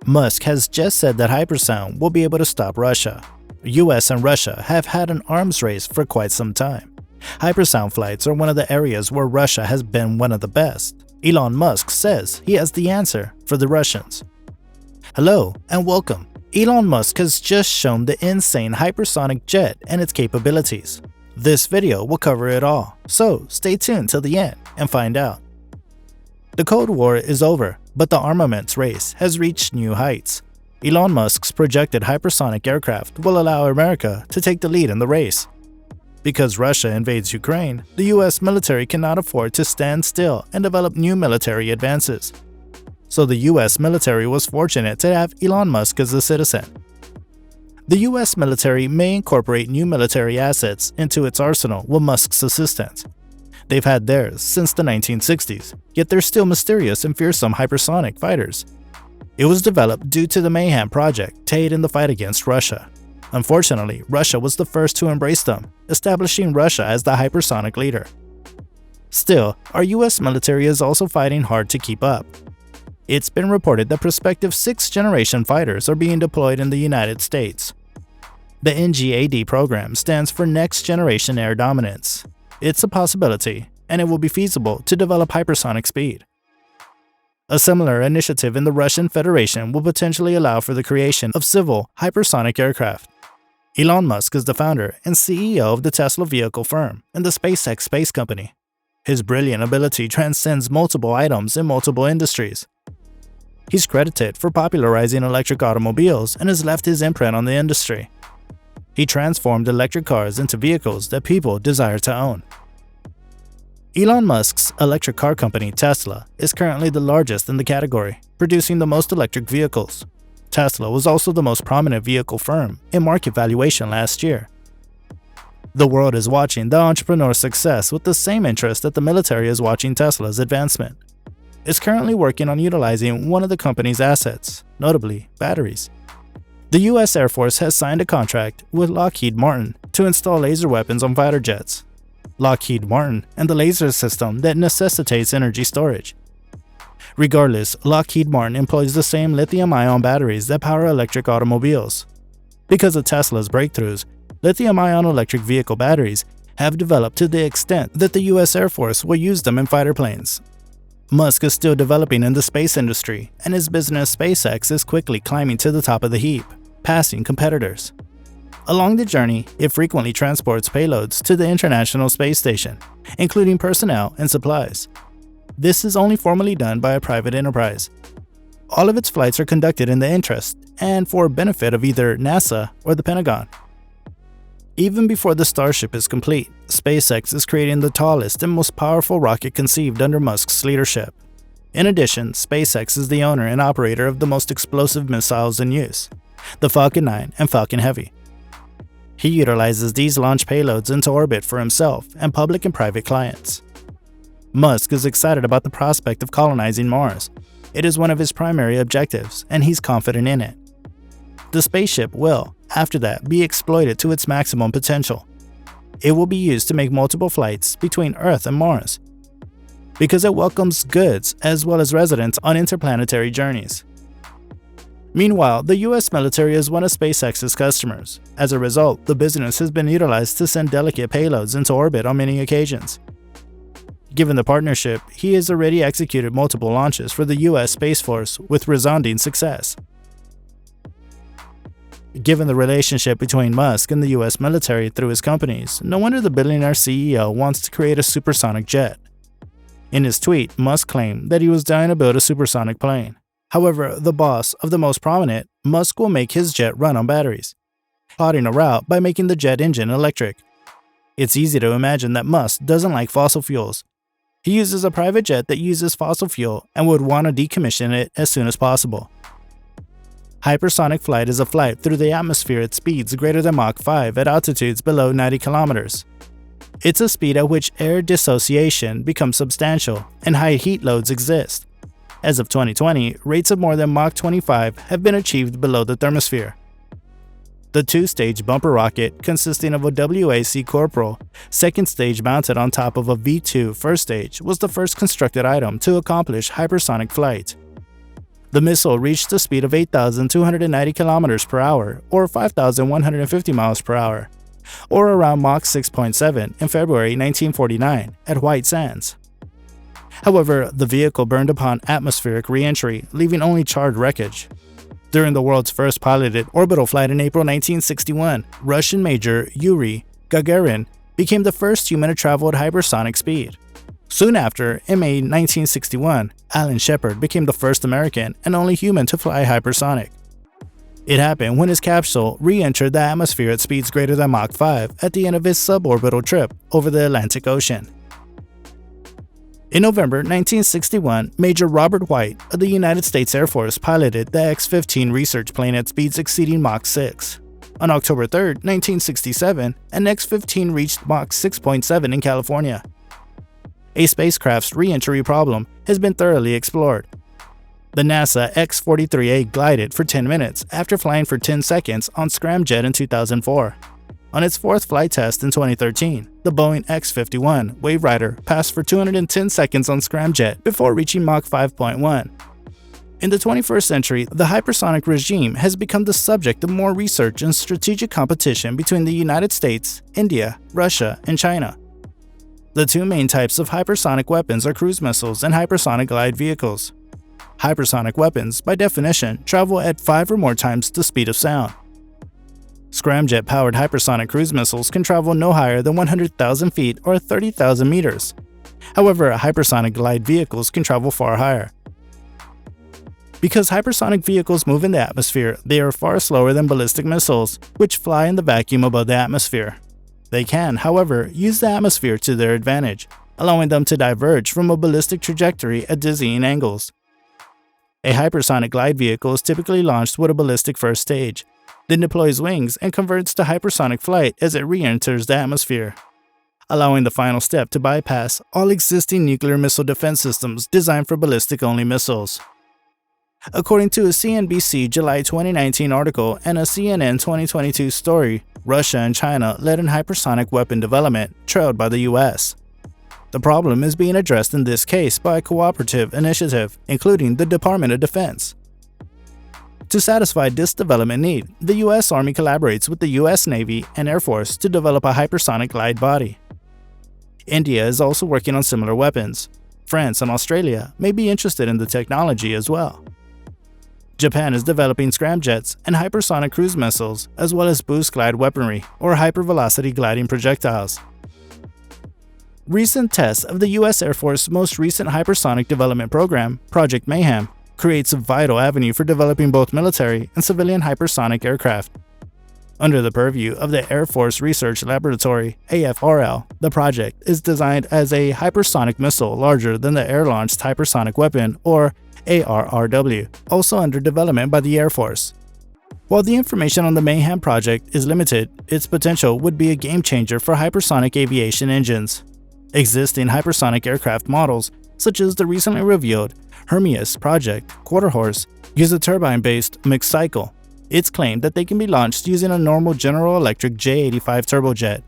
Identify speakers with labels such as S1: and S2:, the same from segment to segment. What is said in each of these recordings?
S1: Musk has just said that hypersonic will be able to stop Russia. US and Russia have had an arms race for quite some time. Hypersonic flights are one of the areas where Russia has been one of the best. Elon Musk says he has the answer for the Russians. Hello and welcome. Elon Musk has just shown the insane hypersonic jet and its capabilities. This video will cover it all, so stay tuned till the end and find out. The Cold War is over, but the armaments race has reached new heights. Elon Musk's projected hypersonic aircraft will allow America to take the lead in the race. Because Russia invades Ukraine, the US military cannot afford to stand still and develop new military advances. So the US military was fortunate to have Elon Musk as a citizen. The US military may incorporate new military assets into its arsenal with Musk's assistance. They've had theirs since the 1960s, yet they're still mysterious and fearsome hypersonic fighters. It was developed due to the Mayhem project to aid in the fight against Russia. Unfortunately, Russia was the first to embrace them, establishing Russia as the hypersonic leader. Still, our US military is also fighting hard to keep up. It's been reported that prospective 6th-generation fighters are being deployed in the United States. The NGAD program stands for Next Generation Air Dominance. It's a possibility, and it will be feasible to develop hypersonic speed. A similar initiative in the Russian Federation will potentially allow for the creation of civil hypersonic aircraft. Elon Musk is the founder and CEO of the Tesla vehicle firm and the SpaceX space company. His brilliant ability transcends multiple items in multiple industries. He's credited for popularizing electric automobiles and has left his imprint on the industry. He transformed electric cars into vehicles that people desire to own. Elon Musk's electric car company, Tesla, is currently the largest in the category, producing the most electric vehicles. Tesla was also the most prominent vehicle firm in market valuation last year. The world is watching the entrepreneur's success with the same interest that the military is watching Tesla's advancement. It's currently working on utilizing one of the company's assets, notably batteries. The US Air Force has signed a contract with Lockheed Martin to install laser weapons on fighter jets. Lockheed Martin and the laser system that necessitates energy storage. Regardless, Lockheed Martin employs the same lithium-ion batteries that power electric automobiles. Because of Tesla's breakthroughs, lithium-ion electric vehicle batteries have developed to the extent that the US Air Force will use them in fighter planes. Musk is still developing in the space industry, and his business SpaceX is quickly climbing to the top of the heap, passing competitors. Along the journey, it frequently transports payloads to the International Space Station, including personnel and supplies. This is only formally done by a private enterprise. All of its flights are conducted in the interest and for benefit of either NASA or the Pentagon. Even before the Starship is complete, SpaceX is creating the tallest and most powerful rocket conceived under Musk's leadership. In addition, SpaceX is the owner and operator of the most explosive missiles in use, the Falcon 9 and Falcon Heavy. He utilizes these launch payloads into orbit for himself and public and private clients. Musk is excited about the prospect of colonizing Mars. It is one of his primary objectives, and he's confident in it. The spaceship will, after that, be exploited to its maximum potential. It will be used to make multiple flights between Earth and Mars, because it welcomes goods as well as residents on interplanetary journeys. Meanwhile, the US military is one of SpaceX's customers. As a result, the business has been utilized to send delicate payloads into orbit on many occasions. Given the partnership, he has already executed multiple launches for the US Space Force with resounding success. Given the relationship between Musk and the US military through his companies, no wonder the billionaire CEO wants to create a supersonic jet. In his tweet, Musk claimed that he was dying to build a supersonic plane. However, the boss of the most prominent, Musk will make his jet run on batteries, plotting a route by making the jet engine electric. It's easy to imagine that Musk doesn't like fossil fuels. He uses a private jet that uses fossil fuel and would want to decommission it as soon as possible. Hypersonic flight is a flight through the atmosphere at speeds greater than Mach 5 at altitudes below 90 kilometers. It's a speed at which air dissociation becomes substantial and high heat loads exist. As of 2020, rates of more than Mach 25 have been achieved below the thermosphere. The two-stage bumper rocket, consisting of a WAC Corporal second stage mounted on top of a V2 first stage, was the first constructed item to accomplish hypersonic flight. The missile reached a speed of 8,290 km per hour, or 5,150 miles per hour, or around Mach 6.7 in February 1949 at White Sands. However, the vehicle burned upon atmospheric re-entry, leaving only charred wreckage. During the world's first piloted orbital flight in April 1961, Russian Major Yuri Gagarin became the first human to travel at hypersonic speed. Soon after, in May 1961, Alan Shepard became the first American and only human to fly hypersonic. It happened when his capsule re-entered the atmosphere at speeds greater than Mach 5 at the end of his suborbital trip over the Atlantic Ocean. In November 1961, Major Robert White of the United States Air Force piloted the X-15 research plane at speeds exceeding Mach 6. On October 3, 1967, an X-15 reached Mach 6.7 in California. A spacecraft's re-entry problem has been thoroughly explored. The NASA X-43A glided for 10 minutes after flying for 10 seconds on scramjet in 2004. On its fourth flight test in 2013, the Boeing X-51 Waverider passed for 210 seconds on scramjet before reaching Mach 5.1. In the 21st century, the hypersonic regime has become the subject of more research and strategic competition between the United States, India, Russia, and China. The two main types of hypersonic weapons are cruise missiles and hypersonic glide vehicles. Hypersonic weapons, by definition, travel at 5 or more times the speed of sound. Scramjet-powered hypersonic cruise missiles can travel no higher than 100,000 feet or 30,000 meters. However, hypersonic glide vehicles can travel far higher. Because hypersonic vehicles move in the atmosphere, they are far slower than ballistic missiles, which fly in the vacuum above the atmosphere. They can, however, use the atmosphere to their advantage, allowing them to diverge from a ballistic trajectory at dizzying angles. A hypersonic glide vehicle is typically launched with a ballistic first stage, then deploys wings and converts to hypersonic flight as it re-enters the atmosphere, allowing the final step to bypass all existing nuclear missile defense systems designed for ballistic-only missiles. According to a CNBC July 2019 article and a CNN 2022 story, Russia and China led in hypersonic weapon development, trailed by the US. The problem is being addressed in this case by a cooperative initiative, including the Department of Defense. To satisfy this development need, the US Army collaborates with the US Navy and Air Force to develop a hypersonic glide body. India is also working on similar weapons. France and Australia may be interested in the technology as well. Japan is developing scramjets and hypersonic cruise missiles, as well as boost glide weaponry or hypervelocity gliding projectiles. Recent tests of the US Air Force's most recent hypersonic development program, Project Mayhem, creates a vital avenue for developing both military and civilian hypersonic aircraft. Under the purview of the Air Force Research Laboratory, AFRL, the project is designed as a hypersonic missile larger than the Air-Launched Hypersonic Weapon, or ARRW, also under development by the Air Force. While the information on the Mayhem project is limited, its potential would be a game-changer for hypersonic aviation engines. Existing hypersonic aircraft models, such as the recently revealed Hermes Project Quarter Horse, use a turbine-based mixed cycle. It's claimed that they can be launched using a normal General Electric J85 turbojet.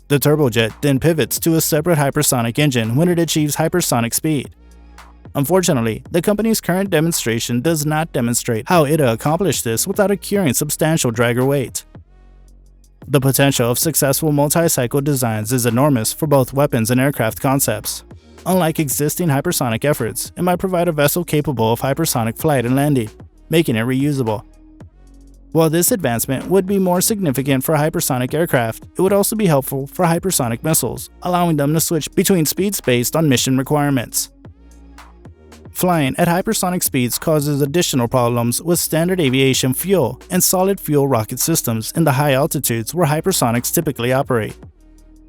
S1: The turbojet then pivots to a separate hypersonic engine when it achieves hypersonic speed. Unfortunately, the company's current demonstration does not demonstrate how it accomplished this without accruing substantial drag or weight. The potential of successful multi-cycle designs is enormous for both weapons and aircraft concepts. Unlike existing hypersonic efforts, it might provide a vessel capable of hypersonic flight and landing, making it reusable. While this advancement would be more significant for hypersonic aircraft, it would also be helpful for hypersonic missiles, allowing them to switch between speeds based on mission requirements. Flying at hypersonic speeds causes additional problems with standard aviation fuel and solid fuel rocket systems in the high altitudes where hypersonics typically operate.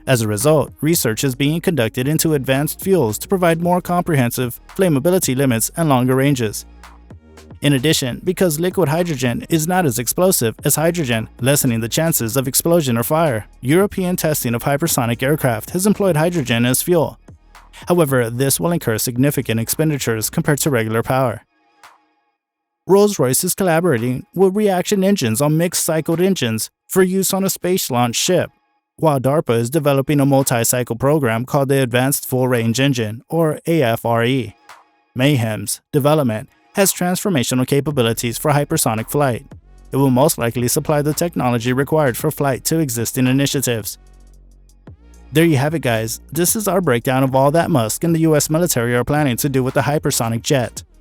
S1: As a result, research is being conducted into advanced fuels to provide more comprehensive flammability limits and longer ranges. In addition, because liquid hydrogen is not as explosive as hydrogen, lessening the chances of explosion or fire, European testing of hypersonic aircraft has employed hydrogen as fuel. However, this will incur significant expenditures compared to regular power. Rolls-Royce is collaborating with reaction engines on mixed-cycled engines for use on a space-launched ship, while DARPA is developing a multi-cycle program called the Advanced Full Range Engine, or AFRE. Mayhem's development has transformational capabilities for hypersonic flight. It will most likely supply the technology required for flight to existing initiatives. There you have it, guys. This is our breakdown of all that Musk and the US military are planning to do with the hypersonic jet.